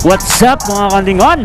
What's up mga kandingon?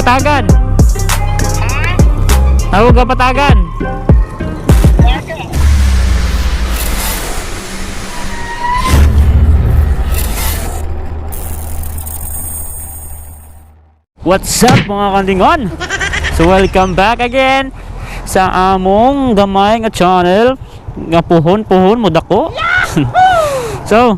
Kapatagan. Tawag Kapatagan. What's up mga kandingon? So welcome back again sa among gamay nga channel nga puhon mo dako. So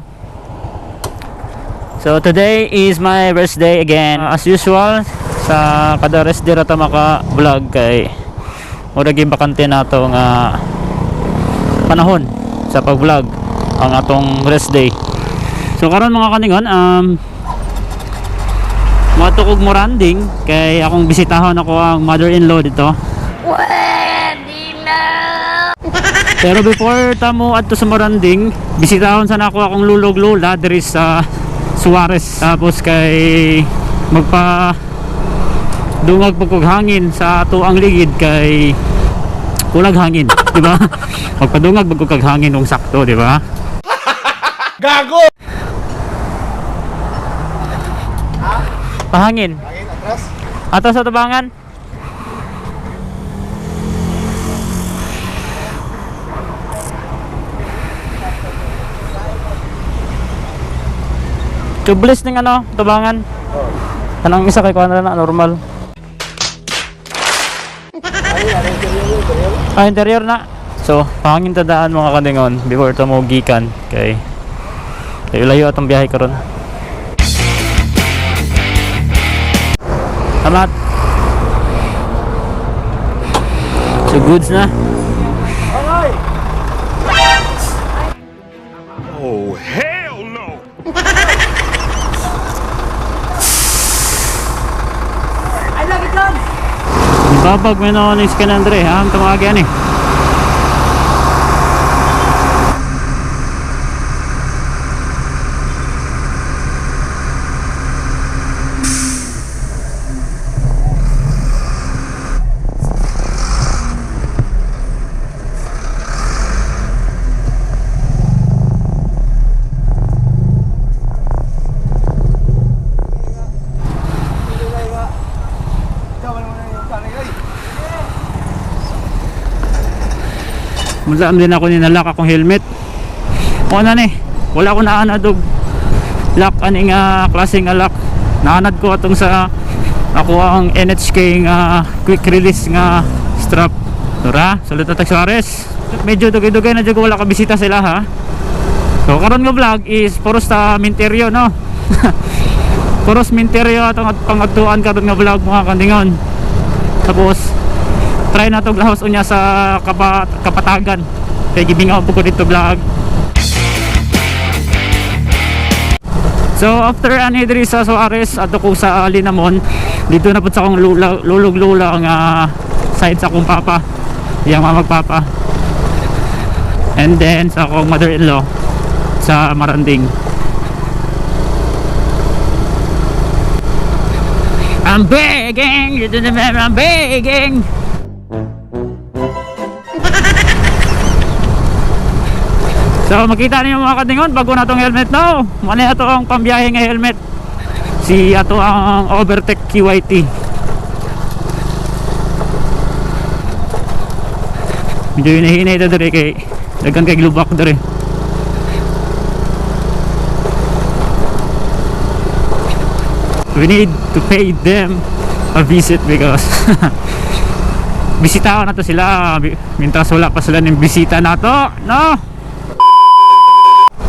today is my rest day again. As usual, sa kada rest day rata maka vlog kay mura gyud bakante nato nga panahon sa pag-vlog ang atong rest day. So karon mga kaningon, matukog mo randing kay akong bisitahon ako ang mother-in-law dito. Pero before tamo adto sa Moranding, bisitahon sana ako akong lulog lola diri sa Suarez. Tapos kay magpa dungag pagkog hangin sa ato ang ligid kay kulag hangin, di ba? Magpadungag pagkog hangin ng sakto, di ba? Gago! Pahangin. Hangin atras. Ato sa tabangan. Tubeless ning ano, tabangan. Tanang isa kay kuan na normal. Interior na. So, pangin tadaan mga kadingon before ta mo gikan kay layo atong biyahe karon. Amat. So goods na. Oh, hell no! Ay, lagi dyan! Babag may na ni Scan Andre ha, ang tumagyan eh. Mula din ako ninalak akong helmet. O na ni, wala ko naanad og lock ani nga klaseng lock. Naanad ko atong sa ako ang NHK nga quick release nga strap. Tura, salut at Suarez. Medyo dugay-dugay na jud wala ka bisita sila ha. So karon nga vlog is puros ta Minteryo no. Puros Minteryo atong pangatuan karon nga vlog mga kandingon. Tapos try na to glahos unya sa Kapatagan kay gibingaw po ko dito vlog. So after ani diri sa Suarez ato ko sa Linamon, dito na pud sa akong lulog-lula nga side sa akong papa, yang mamagpapa. And then sa akong mother-in-law sa Maranding. I'm begging, you don't remember, I'm begging. So makita niyo mga kadingon, bago na tong helmet no. Mali na to ang pambiyahe nga helmet. Si ato ang Overtech QYT. Medyo hinahinay ito dere kay dagan kay glubak dere. We need to pay them a visit because bisitahan na to sila mintas wala pa sila ng bisita na to no.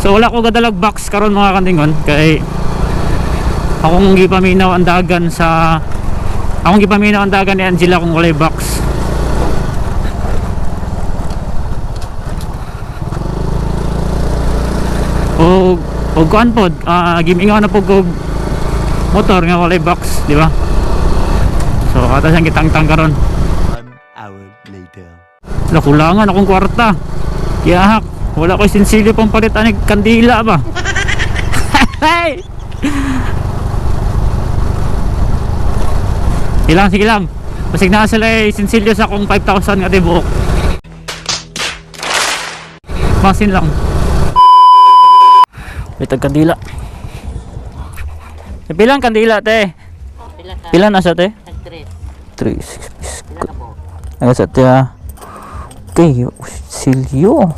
So wala ko gadalag box karon mga kandingon kay akong gipaminaw ang dagan ni Angela kung walay box. O kuan pod gimingaw na po kog motor nga walay box, di ba? So kata siyang kitangtang karon. 1 hour later. Kulangan akong kwarta. Kaya wala ko sinsilyo pang palit anig kandila ba? Hey! Sige lang. Pasig na sila sinsilyo sa akong 5,000 nga tibuok. Masin lang. Ito kandila. Pilang kandila te? Pila na sa te? 3, 6 biskot. Ano sa te ha? Okay, silyo.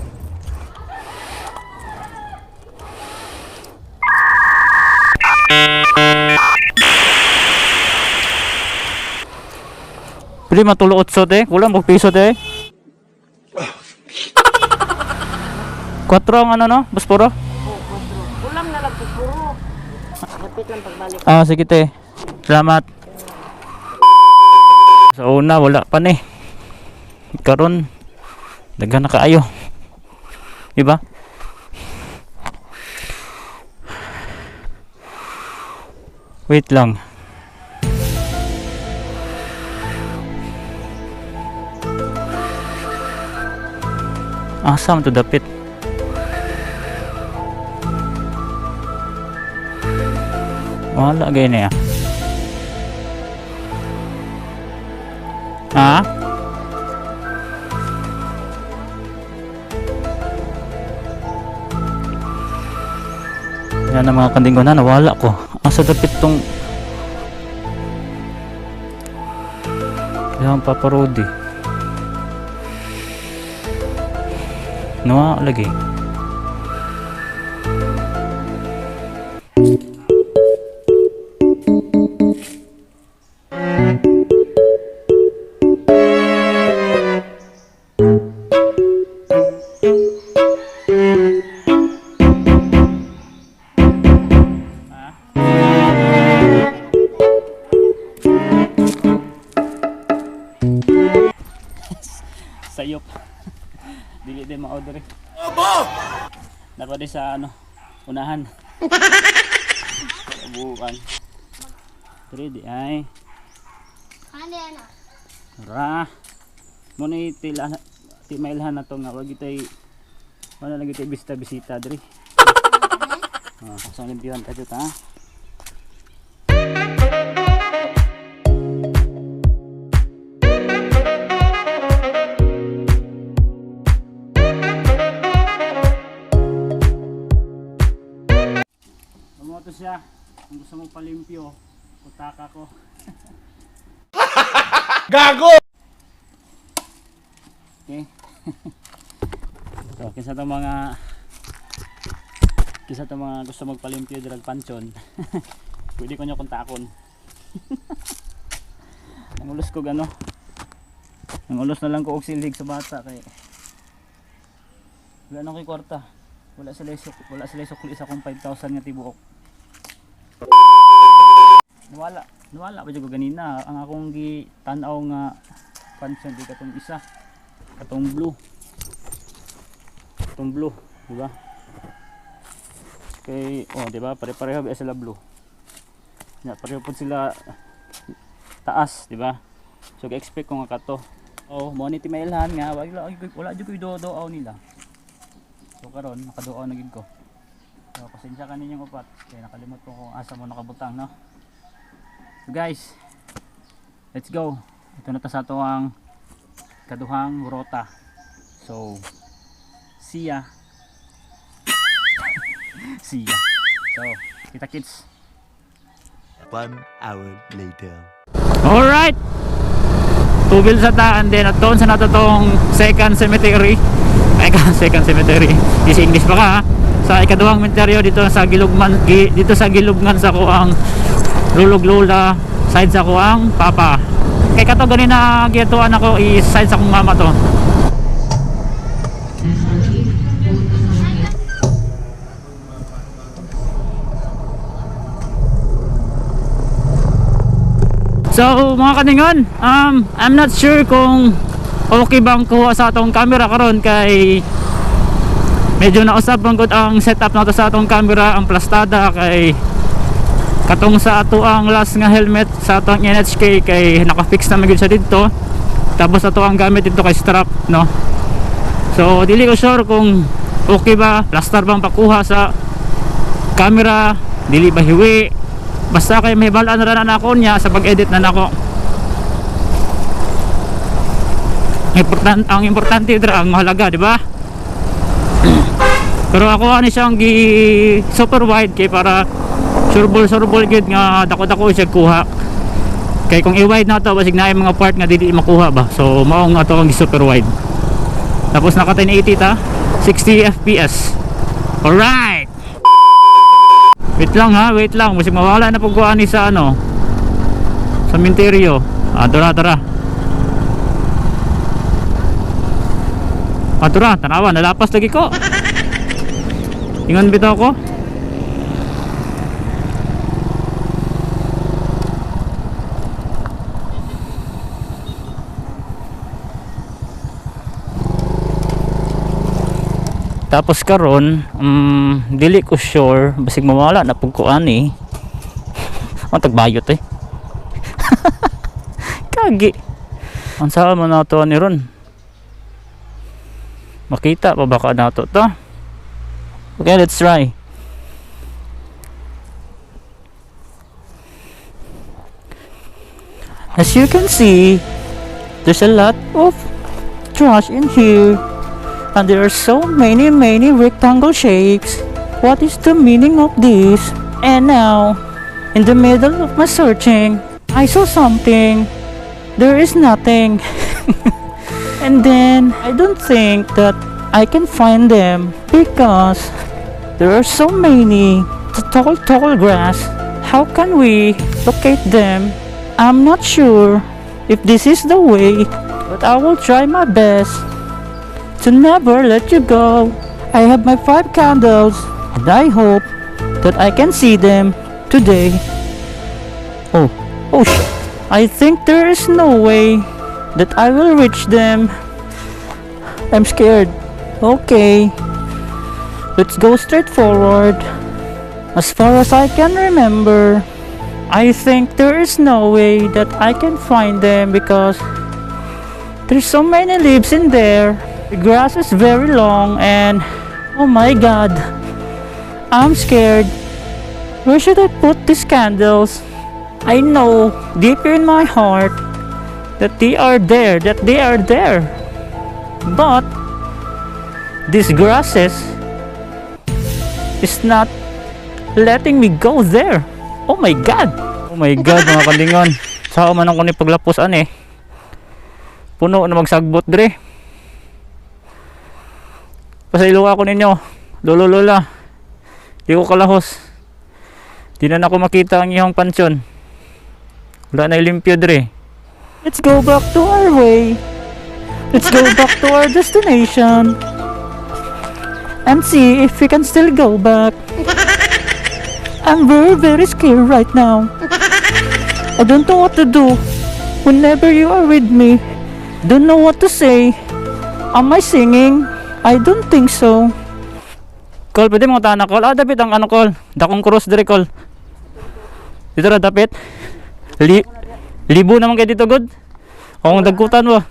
Pili matulo 8 te? Kulang mag piso te? 4 ang ano no? Bosporo? Kulang na lang puro. Lapit lang pagbalik. Sige te. Salamat. Sa una wala pa ni. Karon daghan na kaayo. Diba? Wait lang. Asam to dapit. Wala gaya ya. Ha? Yan ang mga kandingon na nawala ko. Asa dapit tong yan paparodi. Nawala lagi. Sayop. Dili din ma-order eh. Dapat di sa ano, unahan. Bukan. Pero di ay. Ano yan ah? Ra. Muna timailhan na to nga. Wag itay, wala lagi itay bisita diri. Kasang limpihan tayo ta. Ito siya, kung gusto mong palimpyo, utaka ko. Gago! Okay. So, kisa itong mga gusto magpalimpyo drag panchon. Pwede ko nyo kontakon. Nangulos ko gano. Nangulos na lang ko og silhig sa bata kay wala na ko'y kwarta. Wala sila sukli sa akong 5,000 nga tibuok. Nawala pa dyan ko ganina. Ang akong gitanaw nga pansion di katong isa. Katong blue, diba? Okay, diba? Pare-pareho ba sila blue? Ya, pareho po sila taas, diba? So, expect ko nga kato. Mo ni timailhan nga, wala jud ko idodo nila. So karon nakaduaw na gid ko. So pasensya ka ninyong upat. Kaya nakalimot ko kung asa mo nakabutang, no? So guys, let's go. Ito na ta sa ato ang kaduhang rota. So see ya. See ya. So kita kits. 1 hour later. Alright, tubil sa taan din at doon sa natutong second cemetery. Second cemetery, is English pa ka ha? Sa ikaduhang cemetery dito sa Gilugman, dito sa Gilugnan sa kuang lulog lula, side sa kuang papa. Kay kato ganin na gituan ako is side sa kong mama to. So mga kaningon, I'm not sure kung okay bang kuha sa atong camera karon kay medyo nausap ang good ang setup nato sa atong camera, ang plastada kay katong sa ato ang last nga helmet sa atong NHK kay naka-fix na magud siya dito. Tapos ato ang gamit dito kay strap, no. So dili ko sure kung okay ba, plaster bang pakuha sa camera, dili ba hiwi. Basta kay may balaan na ako niya sa pag-edit na nako. Ang importante dira ang mahalaga, di ba? Pero ako ani siyang gi super wide kay para surbol gid nga dako-dako siya kuha. Kay kung i-wide na to basig na ay mga part nga dili makuha ba. So mao nga to ang gi super wide. Tapos naka 1080 ta, 60 fps. Alright. Wait lang ha, wait lang. Kasi mawala na pagkuhaan ni sa ano, sa cemetery. Tara. Tara, tanawa, nalapas lagi ko. Ingon bitaw ko. Tapos karon dili ko sure basig mawala na pagkuan eh. Ang tagbayot eh. Kagi. Ang saan mo na to ni ron? Makita pa baka nato to? Okay, let's try. As you can see, there's a lot of trash in here. And there are so many rectangle shapes. What is the meaning of this? And now, in the middle of my searching, I saw something. There is nothing. And then, I don't think that I can find them because there are so many tall grass. How can we locate them? I'm not sure if this is the way, but I will try my best to never let you go. I have my 5 candles and I hope that I can see them today. Oh shit. I think there is no way that I will reach them. I'm scared. Okay, let's go straight forward. As far as I can remember, I think there is no way that I can find them because there's so many leaves in there. The grass is very long and oh my god, I'm scared. Where should I put these candles? I know deep in my heart that they are there, but these grasses is not letting me go there. Oh my god mga kalingon. Sao man ako ni paglapusan eh. Puno na magsagbot dire. Pasaylo ako ninyo, lolo-lola. Di ko kalahos. Di na ako makita ang iyong pansyon. Wala na ilimpyo dire. Let's go back to our way. Let's go back to our destination. And see if we can still go back. I'm very scared right now. I don't know what to do. Whenever you are with me, don't know what to say. Am I singing? I don't think so. Call, pwede mo tahan na call. Dapit ang ano call. Dakong cross dire call. Dito ra dapit. Libo naman kayo dito god. O kung dagkutan mo.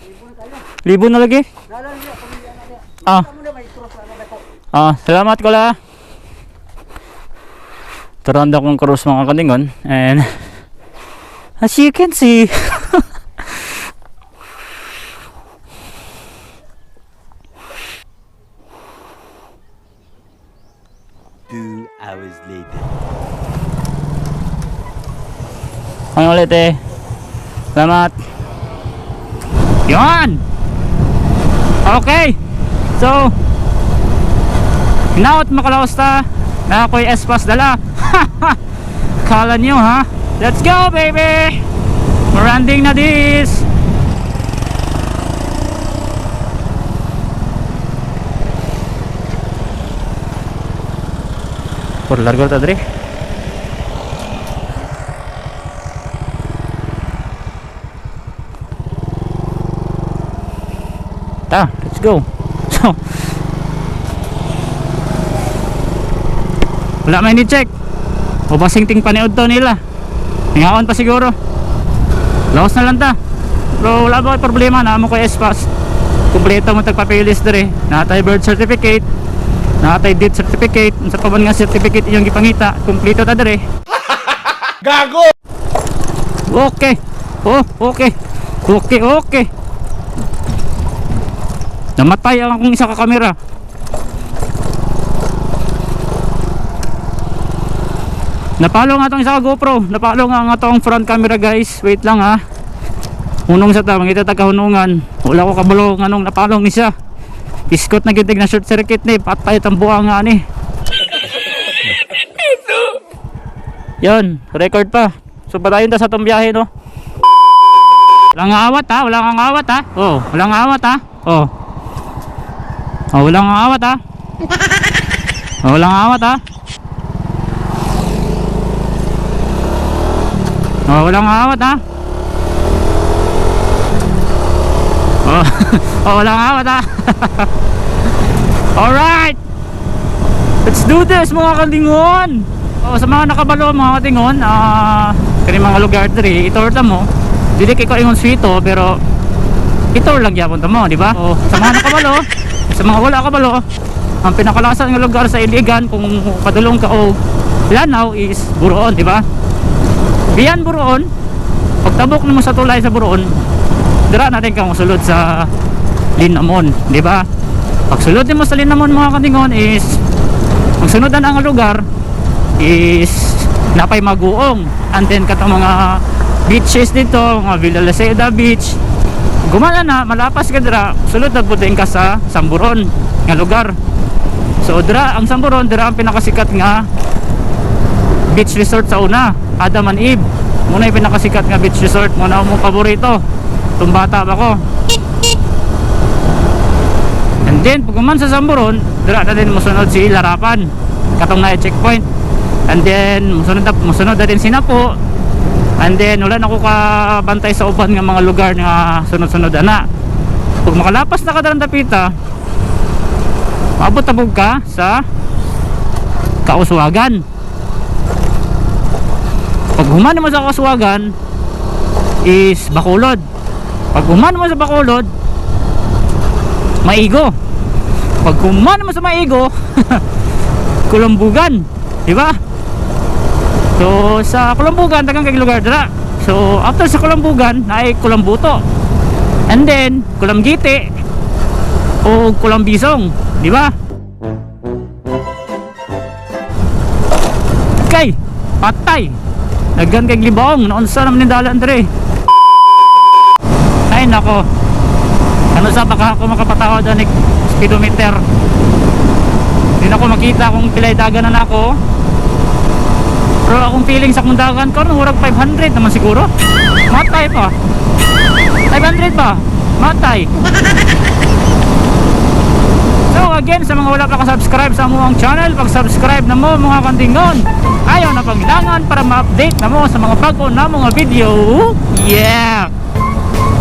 Libo na lagi. Salamat ko la. Turanda kong cruise mga kalingon. And as you can see, 2 hours later. Ang ulit eh. Salamat. Yun. Okay. So, now at Makalausta na ako'y espas dala. Kala nyo ha. Let's go baby. Maranding na this. Por largo ta dre. Let's go. So, wala may ni-check. O basing ting paniod to nila. Hingaon pa siguro. Laos na lang ta. Pero wala ba problema na mo ko espas. Kumpleto mo tagpapilis dere. Natay birth certificate. Natay death certificate. Sa paban nga certificate yung gipangita. Kumpleto ta dere. Gago! Okay. Okay. Namatay ang akong isa ka kamera. Napalo nga itong isa ka GoPro. Napalo nga itong front camera guys. Wait lang ha. Hunong sa ta, mangita kahunungan. Wala ko kabalo nga nung napalong ni siya. Iskot na gitig na short circuit ni. Patay itong buha nga ni. Yun, record pa. So patayin ta sa itong biyahe no. Walang awat ha. Walang awat ha. Walang awat ha. Walang awat ha. Walang awat ha. Walang awat ha. Walang awat ha. Alright. Let's do this mga kalingon. Sa mga nakabalo mga kalingon, kani mga lugar diri, itorta mo. Dili kay ko ingon swito pero itor lang gyapon ta mo, di ba? Sa mga nakabalo, sa mga wala kabalo, ang pinakalasan nga lugar sa Iligan kung padulong ka o Lanao is Buroon, di ba? Biyan Buroon, pagtabok mo sa tulay sa Buroon, dira natin kang sulod sa Linamon, di ba? Pagsulod mo sa Linamon mga kaningon is ang sunodan ang lugar is napay Maguong, and then katong mga beaches dito, mga Villa Laseda Beach. Gumana na, malapas ka dira, sulod na puting ka sa Samburon nga lugar. So dira, ang Samburon, dira ang pinakasikat nga beach resort sa una, Adam and Eve. Muna yung pinakasikat nga beach resort, muna mong paborito. Tumbata ba ko? And then, pag sa Samburon, dira na din musunod si Larapan, katong na checkpoint. And then, musunod na din Sinapo. And then wala na ko kabantay sa uban nga mga lugar nga sunod-sunod ana. Pag makalapas na ka dalang dapita, maabot ka sa Kauswagan. Pag human mo sa Kauswagan is Bacolod. Pag human mo sa Bacolod, Maigo. Pag human mo sa Maigo, Kulumbugan, di ba? So sa Kulambugan tagang kay lugar dira. So after sa Kulambugan naay Kulambuto. And then Kulamgiti o Kulambisong, di ba? Okay, patay. Daghan kay Libaong, naon sa naman ni dalan dire. Ay nako. Ano sa baka ako makapatawad ani speedometer. Hindi na ko makita kung pilay dagan na ako. Pero akong feeling sa kundagan ko, hurag 500 naman siguro. Matay pa. 500 pa. Matay. So again, sa mga wala pa ka-subscribe sa among channel, pag-subscribe na mo mga kandingon. Ayaw na panggilangan para ma-update na mo sa mga bago na mga video. Yeah!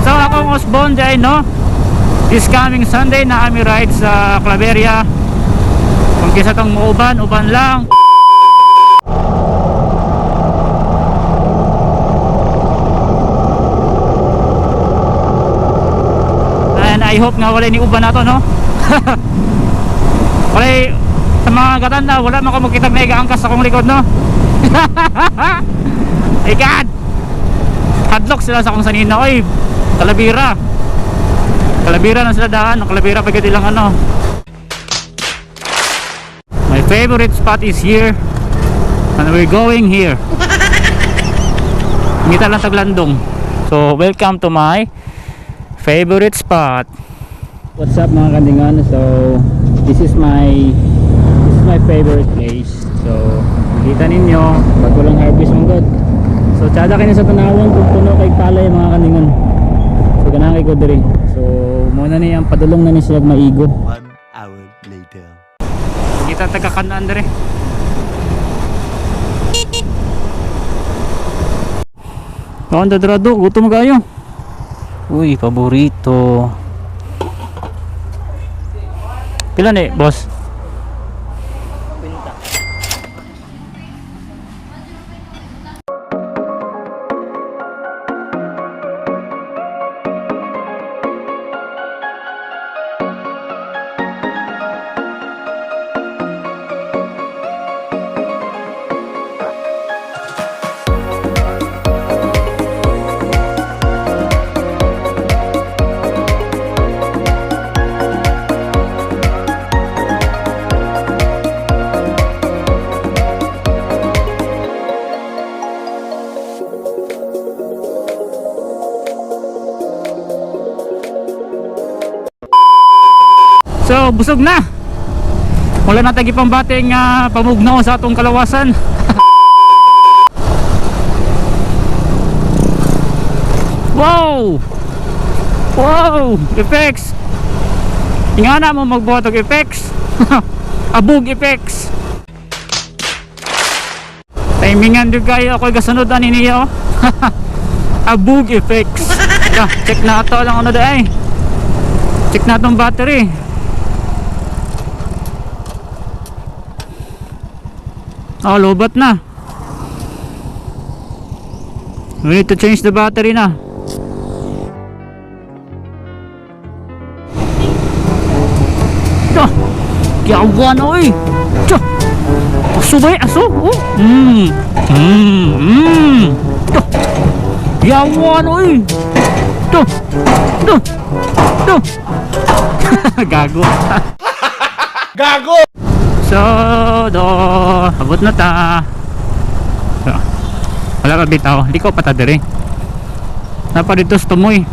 So akong Osbon dyan, no? This coming Sunday na kami ride sa Claveria. Kung kisa tong uban lang. I hope nga wala ni uban na to, no? Wala, sa mga katanda, wala man ko magkitag na igaangkas sa akong likod, no? Ay God! Hadlock sila sa akong sanina. Oy, Kalabira. Kalabira na sila daan. Kalabira pagkat ilang ano. My favorite spot is here. And we're going here. Ngita lang Taglandong. So, welcome to my favorite spot. What's up mga kandingan? So, this is my favorite place. So, kita ninyo, bago lang harvest mong god. So, tsada kayo sa tanawon kung puno kay palay mga kandingan. So, ganang kay Godri. So, muna niyang padulong na ni siya maigo. 1 hour later. Kita taga-kanan dere. Kaon dadrado, gutom kayo. Uy, paborito. Pila ni, boss? So, busog na. Wala na tagi pambating pamugnaw sa atong kalawasan. Wow! Wow! Effects! Ingana mo magbuhat og effects. Abog effects. Timingan din kayo ako gasunod ani niyo. Abog effects. Check na ito lang ano dai. Check na itong battery. Oh, lobat na. We need to change the battery na. Ito. Kiyawan oy. Ito. Aso ba aso? Oh. Ito. Kiyawan oy. Ito. Ito. Ito. Gago. Gago! So, abot na ta. So, wala ka bitaw. Hindi ko patadiri. Napa dito sa tumoy.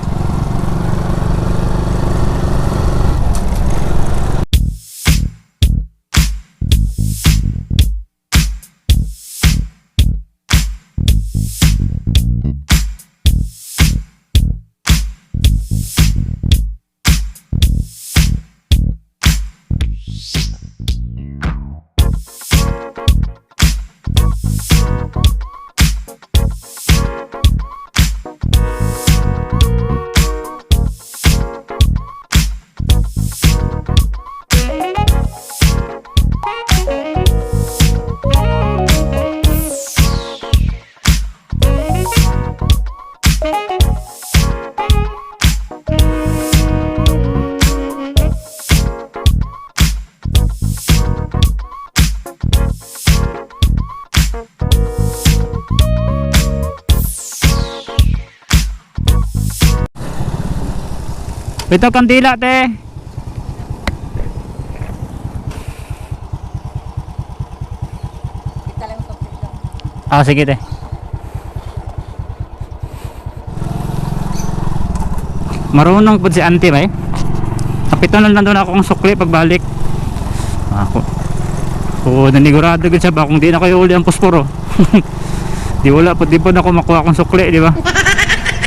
Ito kandila te. Ah, sige te. Marunong po si auntie ba eh? Kapito na lang doon ako kung sukli pagbalik. Ako. Oo, nanigurado gud siya ba kung di na kayo uli ang posporo. Di wala po, di po na ako makuha kong sukli, di ba?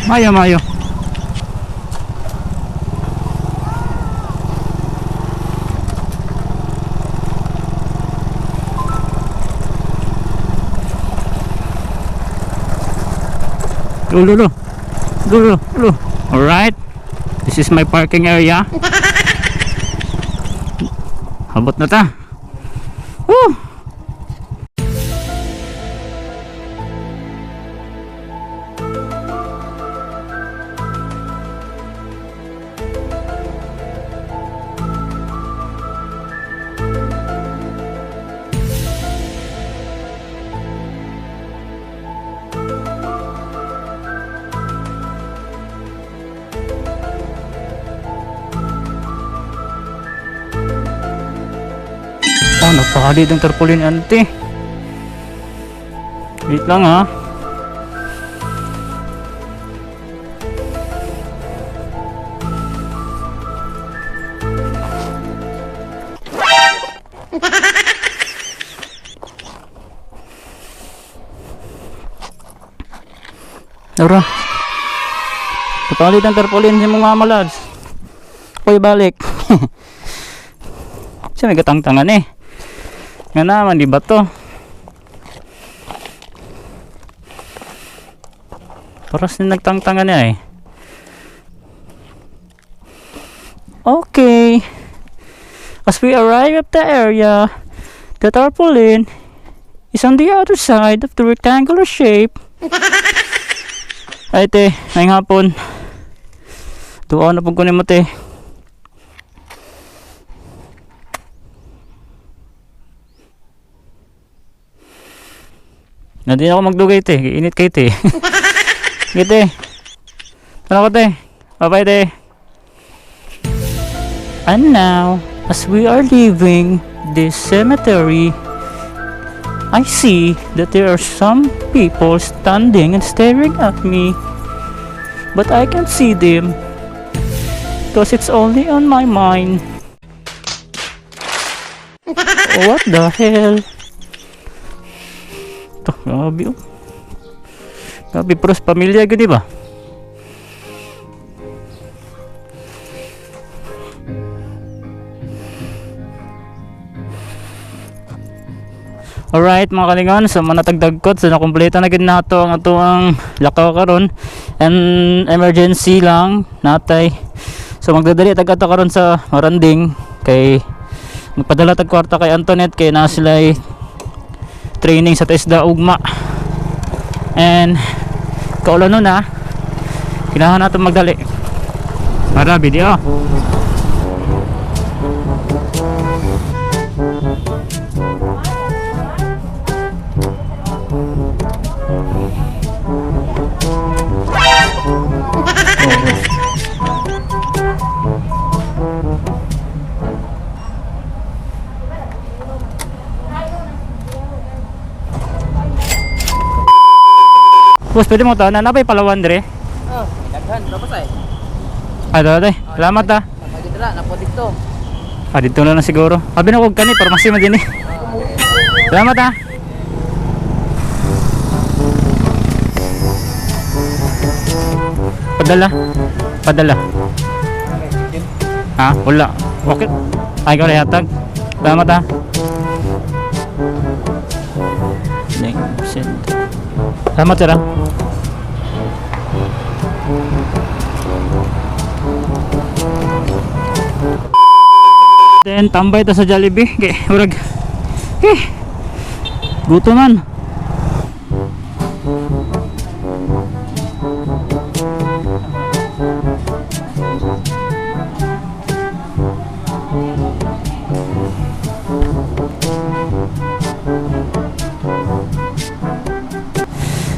Mayo, mayo. Lulo. Alright. This is my parking area. Habot na ta. Woo! Oh, napakali ng tarpaulin ante. Wait lang ha. Tara. Papalit ang tarpaulin si mong mamalads. Ako'y balik. Siya may katangtangan eh. Nga naman, di ba to? Paras na nagtangtangan niya eh. Okay. As we arrive at the area, the tarpaulin is on the other side of the rectangular shape. Ay te, ngayong hapon. Tuwa na po kunin mo te. Na din ako magdugay te, init kay te. Gite. Tara ko te. Bye-bye te. And now, as we are leaving this cemetery, I see that there are some people standing and staring at me. But I can't see them because it's only on my mind. What the hell? Ito, grabe oh. Grabe, pros pamilya gani ba? Alright mga kalingon, so manatagdagkot so nakumpleto na gid nato ang atuang lakaw karon and emergency lang natay. So magdadali tag ato karon sa Maranding kay magpadala tag kwarta kay Antoinette kay na sila'y training sa TESDA ugma. And kaulan nun ha, kailangan natin magdali para video. Boss, pwede mo ito? Nanapay palawan dire? Oh, daghan, tapos ay. Day. Salamat ha. Magdala, napo dito. Dito na lang siguro. Sabi na huwag ka ni, pero masima din eh. Salamat ha. Padala. Ha? Wala. Okay. Ay, ikaw na yatag. Salamat ha. Salamat sir ha. Then tambay ta sa Jollibee. Okay, urag. Okay. Gutom man.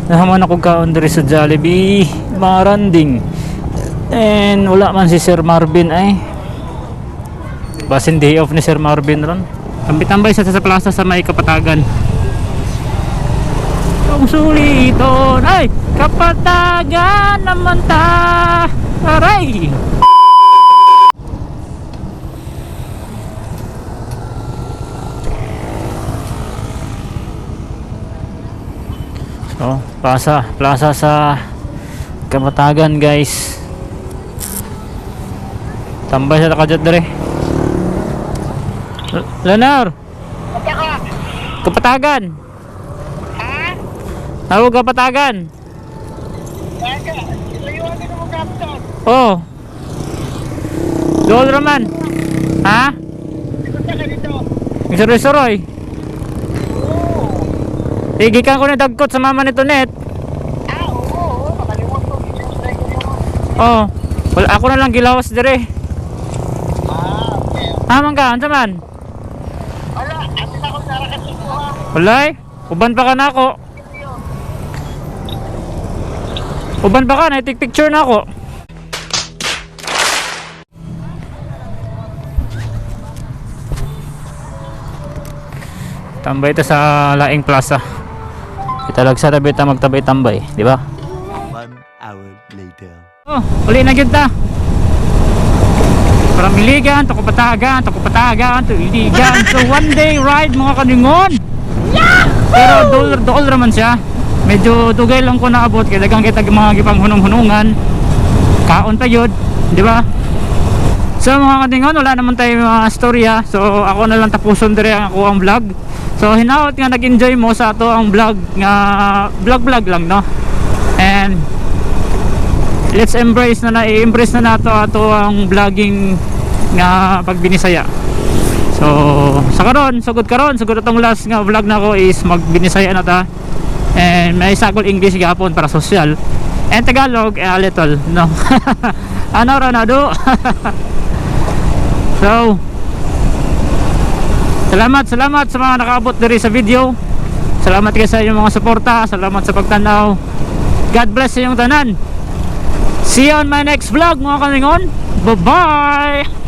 Nahaman ako kaon diri sa Jollibee, Maranding. And wala man si Sir Marvin ay. Basin day off ni Sir Marvin ron. Tambay sa plaza sa may Kapatagan. Ang suliton ay Kapatagan naman ta. Aray. So, plaza sa Kapatagan guys. Tambay sa takajot dire. Leonor. Kapatagan. Ako Kapatagan. Oh. Doon raman. Ha? Soroy. Tigikan ko na dagkot sa mama nito net. Oh. Wala ako na lang gilawas dire. Amang ka, ansa man? Wala, uban pa ka na ako. Uban pa ka, na-take picture na ako. Tambay ito sa Laing Plaza. Italag sa tabi ta magtabay-tambay, di ba? 1 hour later. Oh, uli na gyud ta. From Iligan to Kapatagan, to Iligan. So one day ride mga kaningon. Pero dool raman siya. Medyo dugay lang ko naabot kay daghang kita mga gipang hunong-hunungan. Kaon pa yun, di ba? So mga kaningon, wala naman tayo mga storya. So ako na lang tapuson dire ang ako ang vlog. So hinaot nga nag-enjoy mo sa ato ang vlog nga vlog lang, no? And let's embrace na i-embrace na nato ato ang vlogging nga pagbinisaya. So sa karon, sugod atong last nga vlog nako is magbinisaya na ta. And may sagol English gapon para social. And Tagalog a little, no. Ano Ronaldo? So salamat sa mga nakaabot diri sa video. Salamat kayo sa inyong mga suporta. Salamat sa pagtanaw. God bless sa inyong tanan. See you on my next vlog mga kaningon. Bye bye.